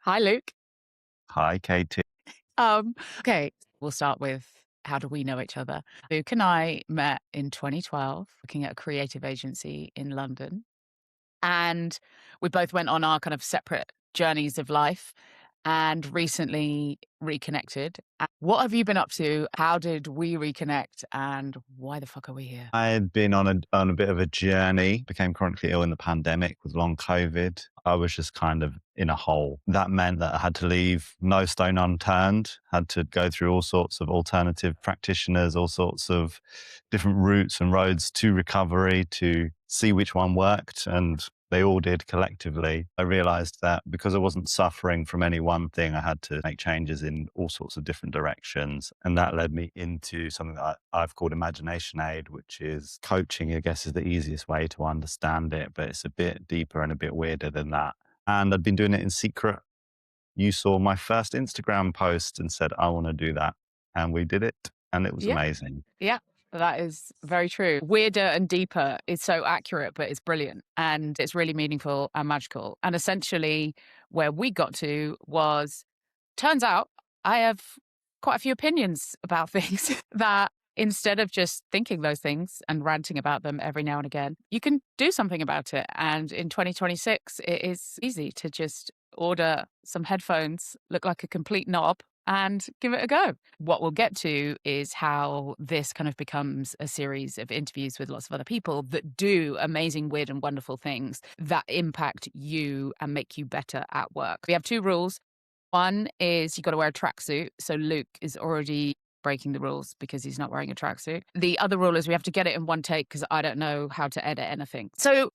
Hi, Luke. Hi, Katie. Okay, we'll start with how do we know each other? Luke and I met in 2012, working at a creative agency in London. And we both went on our kind of separate journeys of life and recently reconnected. What have you been up to? How did we reconnect? And why the fuck are we here? I had been on a bit of a journey, became chronically ill in the pandemic with long COVID. I was just kind of in a hole. That meant that I had to leave no stone unturned, had to go through all sorts of alternative practitioners, all sorts of different routes and roads to recovery to see which one worked. And they all did collectively. I realized that because I wasn't suffering from any one thing, I had to make changes in all sorts of different directions. And that led me into something that I've called imagination aid, which is coaching, I guess is the easiest way to understand it, but it's a bit deeper and a bit weirder than that. And I'd been doing it in secret. You saw my first Instagram post and said, I want to do that. And we did it. And it was Yeah, amazing. yeah, that is very true. Weirder and deeper is so accurate, but it's brilliant and it's really meaningful and magical. And essentially, where we got to was turns out I have quite a few opinions about things that instead of just thinking those things and ranting about them every now and again, you can do something about it. And in 2026, it is easy to just order some headphones, look like a complete knob, and give it a go. What we'll get to is how this kind of becomes a series of interviews with lots of other people that do amazing, weird, and wonderful things that impact you and make you better at work. We have two rules. One is you got to wear a tracksuit. So Luke is already breaking the rules because he's not wearing a tracksuit. The other rule is we have to get it in one take because I don't know how to edit anything. So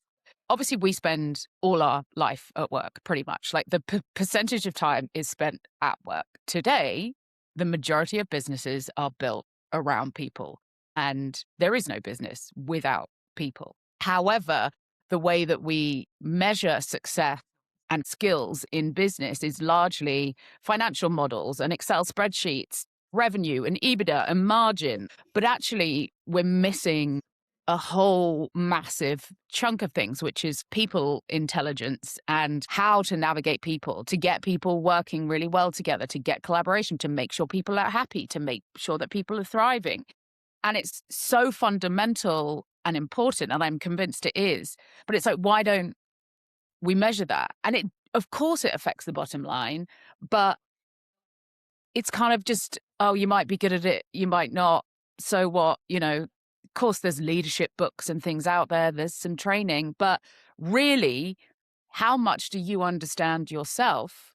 obviously we spend all our life at work pretty much. Like the percentage of time is spent at work. Today, the majority of businesses are built around people and there is no business without people. However, the way that we measure success and skills in business is largely financial models and Excel spreadsheets, revenue and EBITDA and margin. But actually, we're missing a whole massive chunk of things, which is people intelligence and how to navigate people, to get people working really well together, to get collaboration, to make sure people are happy, to make sure that people are thriving. And it's so fundamental and important, and I'm convinced it is. But it's like, why don't we measure that? And it, of course, it affects the bottom line, but it's kind of just, oh, you might be good at it, you might not. So what? Of course, there's leadership books and things out there, there's some training, but really, how much do you understand yourself?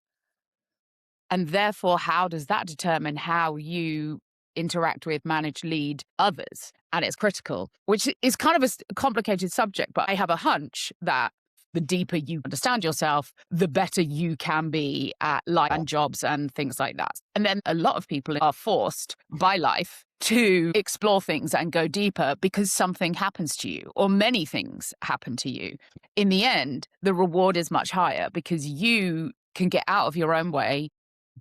And therefore, how does that determine how you interact with, manage, lead others? And it's critical, which is kind of a complicated subject, but I have a hunch that the deeper you understand yourself, the better you can be at life and jobs and things like that. And then a lot of people are forced by life to explore things and go deeper because something happens to you or many things happen to you. In the end, the reward is much higher because you can get out of your own way,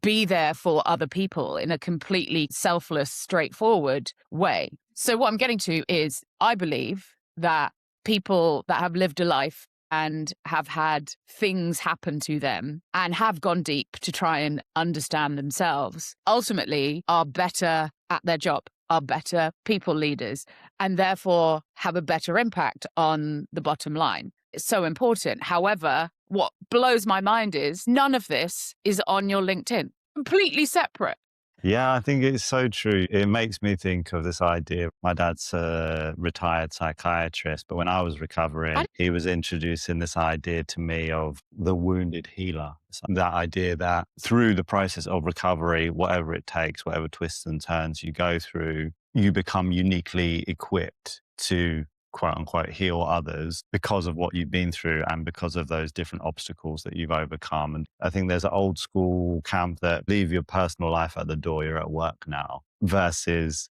be there for other people in a completely selfless, straightforward way. So what I'm getting to is I believe that people that have lived a life and have had things happen to them and have gone deep to try and understand themselves, ultimately are better at their job, are better people leaders, and therefore have a better impact on the bottom line. It's so important. However, what blows my mind is none of this is on your LinkedIn, completely separate. Yeah, I think it's so true. It makes me think of this idea. My dad's a retired psychiatrist, but when I was recovering, he was introducing this idea to me of the wounded healer. So that idea that through the process of recovery, whatever it takes, whatever twists and turns you go through, you become uniquely equipped to quote unquote heal others because of what you've been through and because of those different obstacles that you've overcome. And I think there's an old school camp that leave your personal life at the door, you're at work now, versus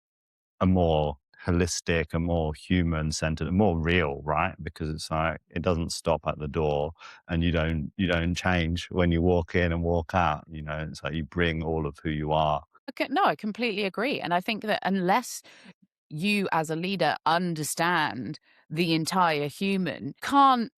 a more holistic, a more human centered, a more real, right? Because it's like it doesn't stop at the door and you don't change when you walk in and walk out. It's like you bring all of who you are. Okay, no, I completely agree. And I think that unless you as a leader understand the entire human, can't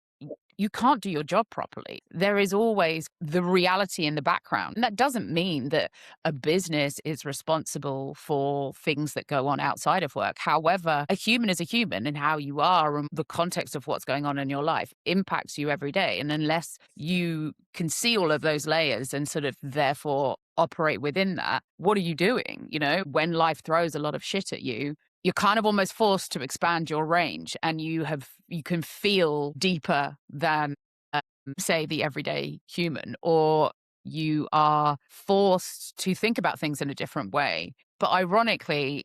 you can't do your job properly. There is always the reality in the background. And that doesn't mean that a business is responsible for things that go on outside of work. However, a human is a human, and how you are and the context of what's going on in your life impacts you every day. And unless you can see all of those layers and sort of therefore operate within that, what are you doing? You know, when life throws a lot of shit at you, you're kind of almost forced to expand your range, and you can feel deeper than say the everyday human, or you are forced to think about things in a different way. But ironically,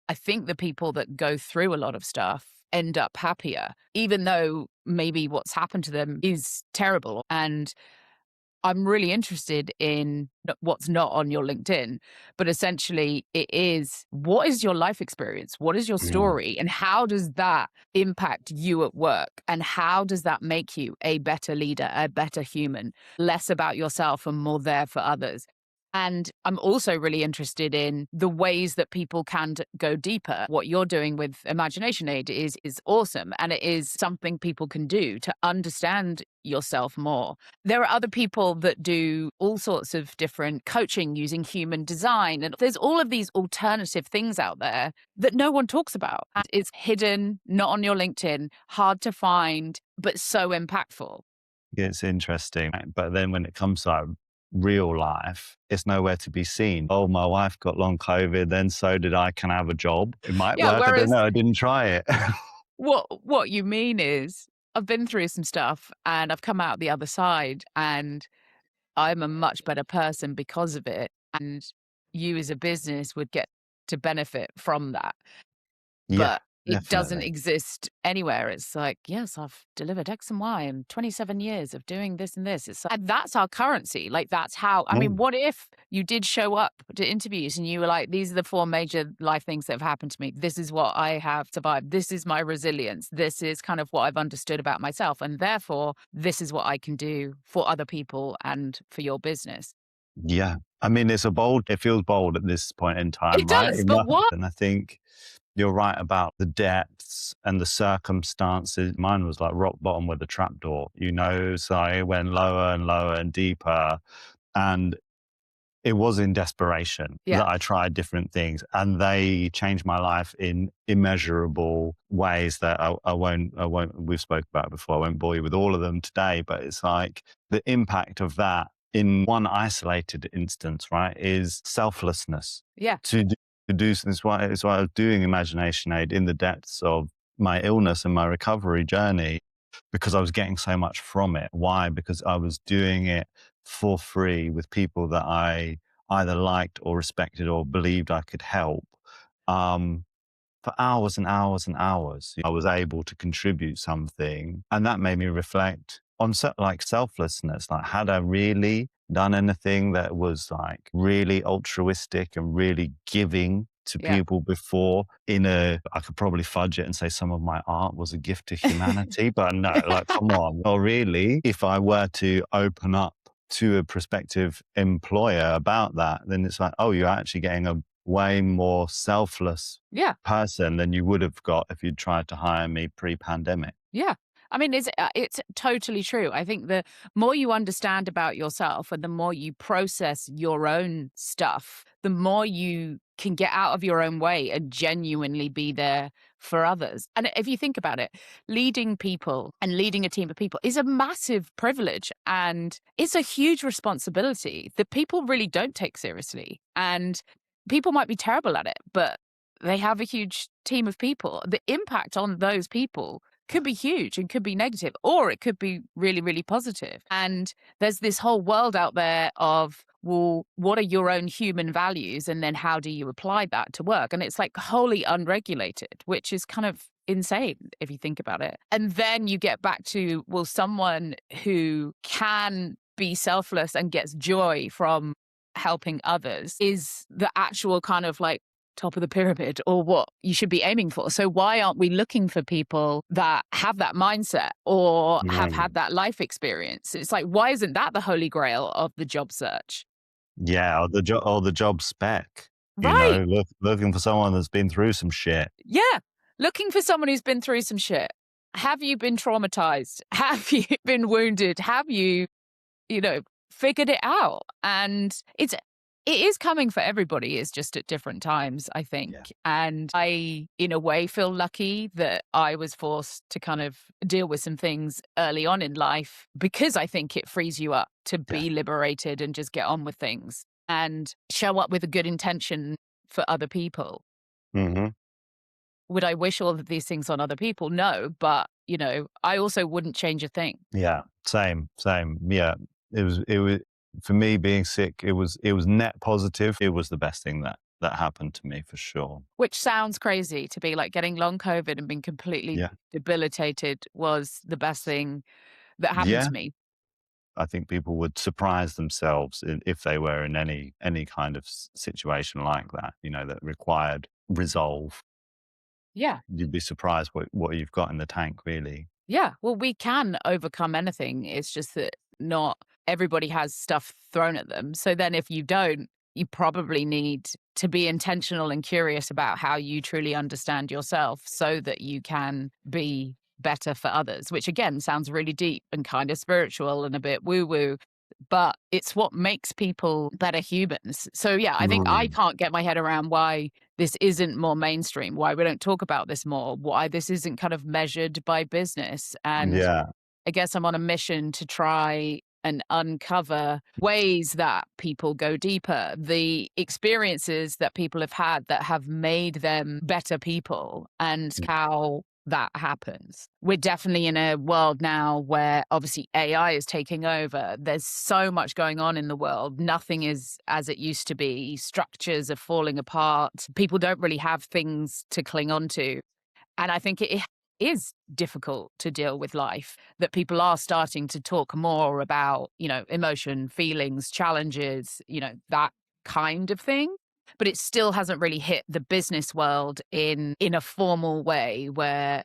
I think the people that go through a lot of stuff end up happier, even though maybe what's happened to them is terrible. And I'm really interested in what's not on your LinkedIn, but essentially it is, what is your life experience? What is your Yeah. story? And how does that impact you at work? And how does that make you a better leader, a better human, less about yourself and more there for others? And I'm also really interested in the ways that people can go deeper. What you're doing with Imagination Aid is awesome. And it is something people can do to understand yourself more. There are other people that do all sorts of different coaching using human design. And there's all of these alternative things out there that no one talks about. And it's hidden, not on your LinkedIn, hard to find, but so impactful. It's interesting. But then when it comes to like real life, it's nowhere to be seen. Oh, my wife got long COVID, then so did I. Can I have a job? It might Yeah, work. I don't whereas know. I didn't try it. what you mean is, I've been through some stuff and I've come out the other side, and I'm a much better person because of it. And you as a business would get to benefit from that. Yeah, But it doesn't definitely. exist anywhere. It's like, yes, I've delivered X and Y in 27 years of doing this and this. And that's our currency. Like, that's how, I mean, Mm. what if you did show up to interviews and you were like, these are the four major life things that have happened to me. This is what I have survived. This is my resilience. This is kind of what I've understood about myself. And therefore, this is what I can do for other people and for your business. Yeah. I mean, it feels bold at this point in time, It right? does. But what? And I think you're right about the depths and the circumstances. Mine was like rock bottom with a trapdoor, so I went lower and lower and deeper. And it was in desperation Yeah. that I tried different things, and they changed my life in immeasurable ways that we've spoke about before. I won't bore you with all of them today, but it's like the impact of that in one isolated instance, right, is selflessness. Yeah. To do this, it's why I was doing Imagination Aid in the depths of my illness and my recovery journey, because I was getting so much from it. Why? Because I was doing it for free with people that I either liked or respected or believed I could help. For hours and hours and hours, I was able to contribute something. And that made me reflect on like selflessness. Like, had I really done anything that was like really altruistic and really giving to Yeah. people before? I could probably fudge it and say some of my art was a gift to humanity, but no, like, come on. Or really, if I were to open up to a prospective employer about that, then it's like, oh, you're actually getting a way more selfless Yeah. person than you would have got if you'd tried to hire me pre-pandemic. Yeah. I mean, it's totally true. I think the more you understand about yourself and the more you process your own stuff, the more you can get out of your own way and genuinely be there for others. And if you think about it, leading people and leading a team of people is a massive privilege, and it's a huge responsibility that people really don't take seriously. And people might be terrible at it, but they have a huge team of people. The impact on those people could be huge and could be negative, or it could be really, really positive. And there's this whole world out there of, well, what are your own human values? And then how do you apply that to work? And it's like wholly unregulated, which is kind of insane if you think about it. And then you get back to, well, someone who can be selfless and gets joy from helping others is the actual kind of like top of the pyramid, or what you should be aiming for. So why aren't we looking for people that have that mindset or have Mm. had that life experience? It's like, why isn't that the holy grail of the job search? Yeah, or the job spec. Right. Looking for someone that's been through some shit. Yeah. Looking for someone who's been through some shit. have you been traumatized? Have you been wounded? Have you, you know, figured it out? And it is coming for everybody. It's just at different times, I think. Yeah. And I, in a way, feel lucky that I was forced to kind of deal with some things early on in life because I think it frees you up to be liberated and just get on with things and show up with a good intention for other people. Hmm. Would I wish all of these things on other people? No, but, I also wouldn't change a thing. Yeah. Same. Yeah. It was for me being sick. It was net positive. It was the best thing that happened to me for sure. Which sounds crazy to be like getting long COVID and being completely Yeah. debilitated was the best thing that happened Yeah. to me. I think people would surprise themselves if they were in any kind of situation like that, that required resolve. Yeah. You'd be surprised what you've got in the tank, really. Yeah. Well, we can overcome anything. It's just that not everybody has stuff thrown at them. So then if you don't, you probably need to be intentional and curious about how you truly understand yourself so that you can be better for others, which again sounds really deep and kind of spiritual and a bit woo woo, but it's what makes people better humans. So yeah, I think I Mm. can't get my head around why this isn't more mainstream, why we don't talk about this more, why this isn't kind of measured by business. And Yeah. I guess I'm on a mission to try and uncover ways that people go deeper, the experiences that people have had that have made them better people, and how that happens. We're definitely in a world now where obviously AI is taking over. There's so much going on in the world. Nothing is as it used to be. Structures are falling apart. People don't really have things to cling on to. And I think it is difficult to deal with life, that people are starting to talk more about, emotion, feelings, challenges, that kind of thing. But it still hasn't really hit the business world in a formal way where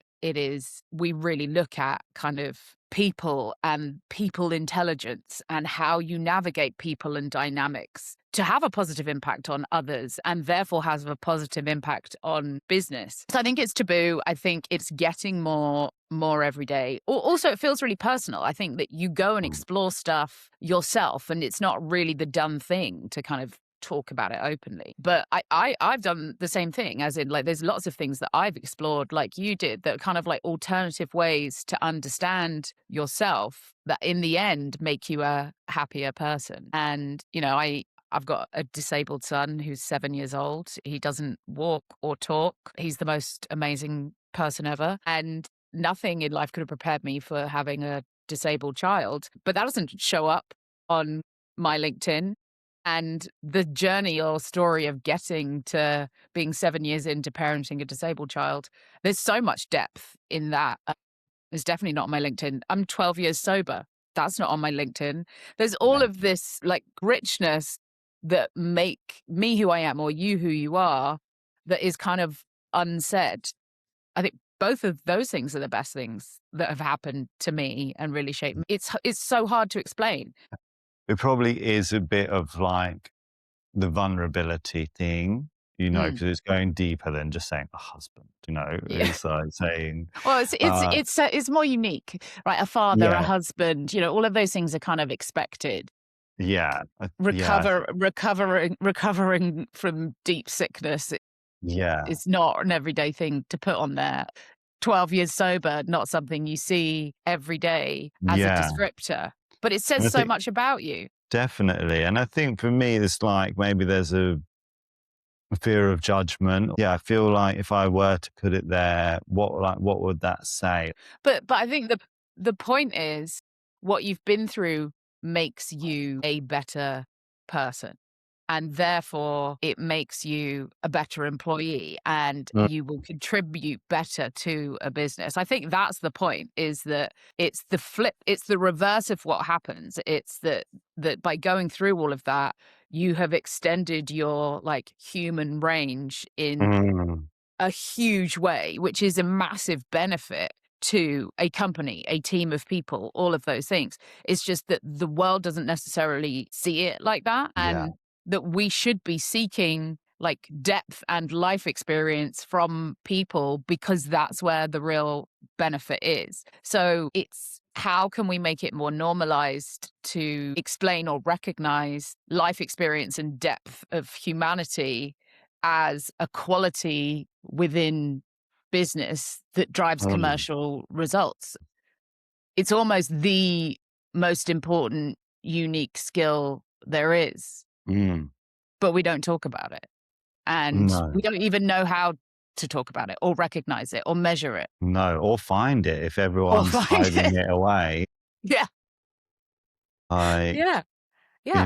we really look at kind of people and people intelligence and how you navigate people and dynamics to have a positive impact on others and therefore has a positive impact on business. So I think it's taboo. I think it's getting more every day. Also, it feels really personal. I think that you go and Mm. explore stuff yourself and it's not really the done thing to kind of talk about it openly. But I've done the same thing, as in like there's lots of things that I've explored like you did that are kind of like alternative ways to understand yourself that in the end make you a happier person. And, I've got a disabled son who's 7 years old. He doesn't walk or talk. He's the most amazing person ever. And nothing in life could have prepared me for having a disabled child. But that doesn't show up on my LinkedIn. And the journey or story of getting to being 7 years into parenting a disabled child, there's so much depth in that. It's definitely not on my LinkedIn. I'm 12 years sober. That's not on my LinkedIn. There's all Yeah. of this like richness that make me who I am or you who you are that is kind of unsaid. I think both of those things are the best things that have happened to me and really shaped me. It's so hard to explain. It probably is a bit of like the vulnerability thing, Mm. because it's going deeper than just saying a husband, Yeah. it's like saying, Well, it's more unique, right? A father, a yeah, husband, all of those things are kind of expected. yeah, yeah, Recovering from deep sickness yeah, is not an everyday thing to put on there. 12 years sober, not something you see every day as a yeah. descriptor, but it says And I so think much about you. definitely, and I think for me, it's like maybe there's a fear of judgment. Yeah, I feel like if I were to put it there, what would that say? But I think the point is what you've been through makes you a better person. And therefore, it makes you a better employee and Mm. you will contribute better to a business. I think that's the point, is that it's the flip, it's the reverse of what happens. It's that by going through all of that, you have extended your like human range in Mm. a huge way, which is a massive benefit to a company, a team of people, all of those things. It's just that the world doesn't necessarily see it like that. Yeah, And that we should be seeking like depth and life experience from people, because that's where the real benefit is. So it's how can we make it more normalized to explain or recognize life experience and depth of humanity as a quality within business that drives Mm, commercial results. It's almost the most important, unique skill there is, mm, but we don't talk about it. And we no, don't even know how to talk about it or recognize it or measure it no, or find it if or everyone's find hiding it. it away, Yeah. like, Yeah. Yeah.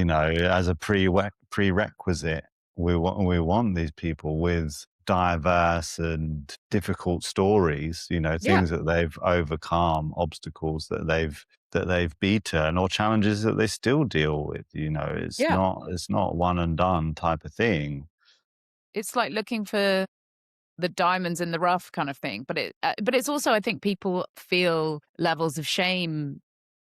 as a prerequisite. We want these people with diverse and difficult stories, Yeah. things that they've overcome, obstacles that they've beaten, or challenges that they still deal with. It's Yeah. not one and done type of thing. It's like looking for the diamonds in the rough kind of thing. But it's also, I think people feel levels of shame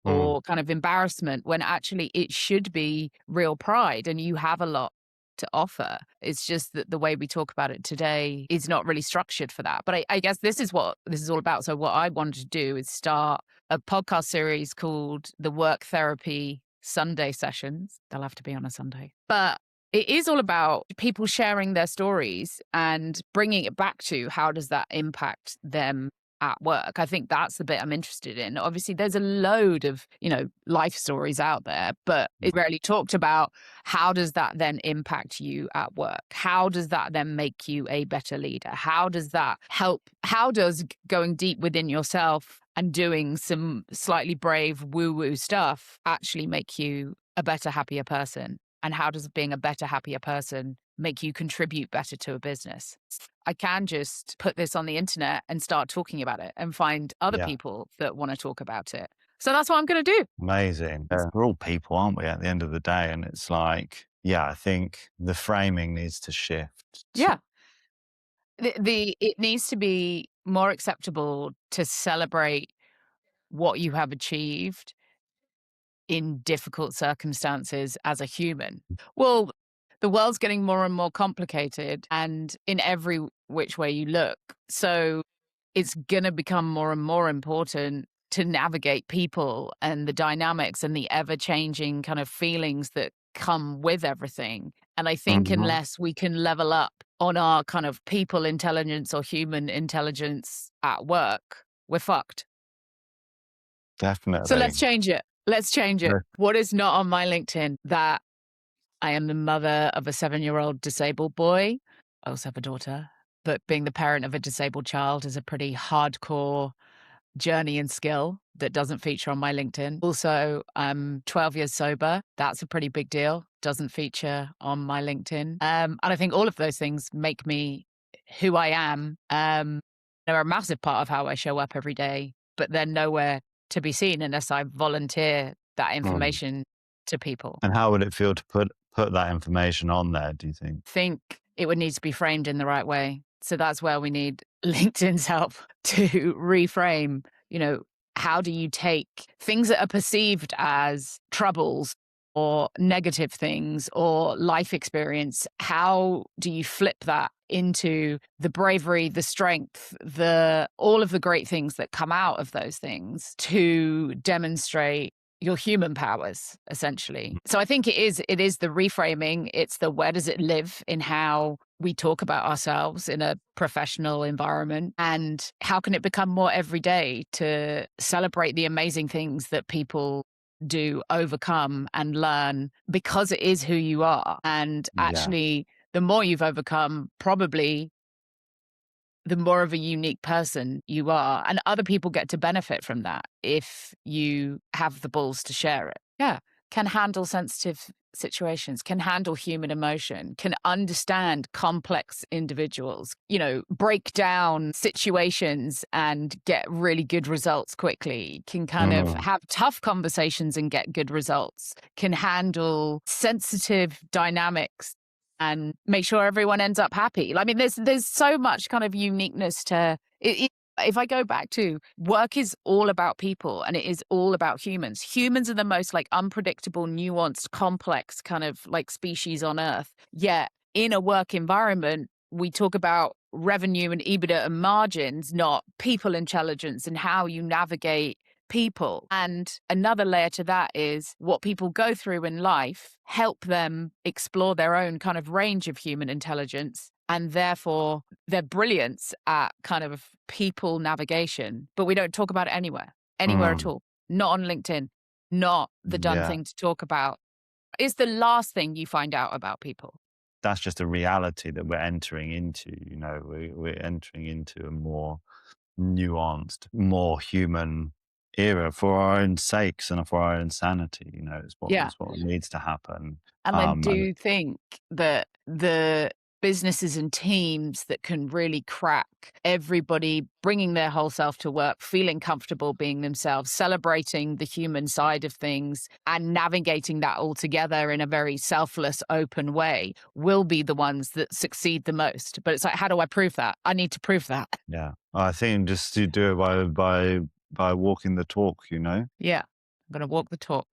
Mm, or kind of embarrassment when actually it should be real pride and you have a lot to offer. It's just that the way we talk about it today is not really structured for that. But I guess this is what this is all about. So what I wanted to do is start a podcast series called the Work Therapy Sunday Sessions. They'll have to be on a Sunday. But it is all about people sharing their stories and bringing it back to how does that impact them at work. I think that's the bit I'm interested in. Obviously, there's a load of, life stories out there, but it's rarely talked about. How does that then impact you at work? How does that then make you a better leader? How does that help? How does going deep within yourself and doing some slightly brave woo-woo stuff actually make you a better, happier person? And how does being a better, happier person make you contribute better to a business? I can just put this on the internet and start talking about it and find other yeah, people that want to talk about it. So that's what I'm going to do. amazing. Yeah. We're all people, aren't we, at the end of the day? And it's like, yeah, I think the framing needs to shift. Yeah. It needs to be more acceptable to celebrate what you have achieved in difficult circumstances as a human. Well, the world's getting more and more complicated and in every which way you look. So it's going to become more and more important to navigate people and the dynamics and the ever changing kind of feelings that come with everything. And I think Mhm. unless we can level up on our kind of people intelligence or human intelligence at work, we're fucked. So let's Definitely. change it. Let's change it. Yeah. What is not on my LinkedIn? That I am the mother of a 7-year-old disabled boy. I also have a daughter. But being the parent of a disabled child is a pretty hardcore journey and skill that doesn't feature on my LinkedIn. Also, I'm 12 years sober. That's a pretty big deal. Doesn't feature on my LinkedIn. And I think all of those things make me who I am. They're a massive part of how I show up every day, but they're nowhere to be seen unless I volunteer that Mm. information to people. And how would it feel to put that information on there, do you think? Think it would need to be framed in the right way. So that's where we need LinkedIn's help to reframe, how do you take things that are perceived as troubles or negative things or life experience? How do you flip that into the bravery, the strength, the all of the great things that come out of those things to demonstrate your human powers, essentially. So I think it is the reframing. It's the where does it live in how we talk about ourselves in a professional environment, and how can it become more everyday to celebrate the amazing things that people do overcome and learn because it is who you are. And Yeah, actually, the more you've overcome, probably the more of a unique person you are. And other people get to benefit from that if you have the balls to share it. Yeah. Can handle sensitive situations, can handle human emotion, can understand complex individuals, break down situations and get really good results quickly, can kind of mm, have tough conversations and get good results, can handle sensitive dynamics and make sure everyone ends up happy. I mean, there's so much kind of uniqueness to it. If I go back to work is all about people and it is all about humans. Humans are the most like unpredictable, nuanced, complex kind of like species on earth. Yet in a work environment, we talk about revenue and EBITDA and margins, not people intelligence and how you navigate people. And another layer to that is what people go through in life help them explore their own kind of range of human intelligence and therefore their brilliance at kind of people navigation. But we don't talk about it anywhere at Mm, all. Not on LinkedIn, not the done yeah. thing to talk about. It's the last thing you find out about people. That's just a reality that we're entering into. We're entering into a more nuanced, more human era for our own sakes and for our own sanity. Yeah. It's what needs to happen. And I And do think that the businesses and teams that can really crack everybody bringing their whole self to work, feeling comfortable being themselves, celebrating the human side of things, and navigating that all together in a very selfless, open way will be the ones that succeed the most. But it's like, how do I prove that? I need to prove that. yeah, I think just to do it by walking the talk. Yeah. I'm going to walk the talk.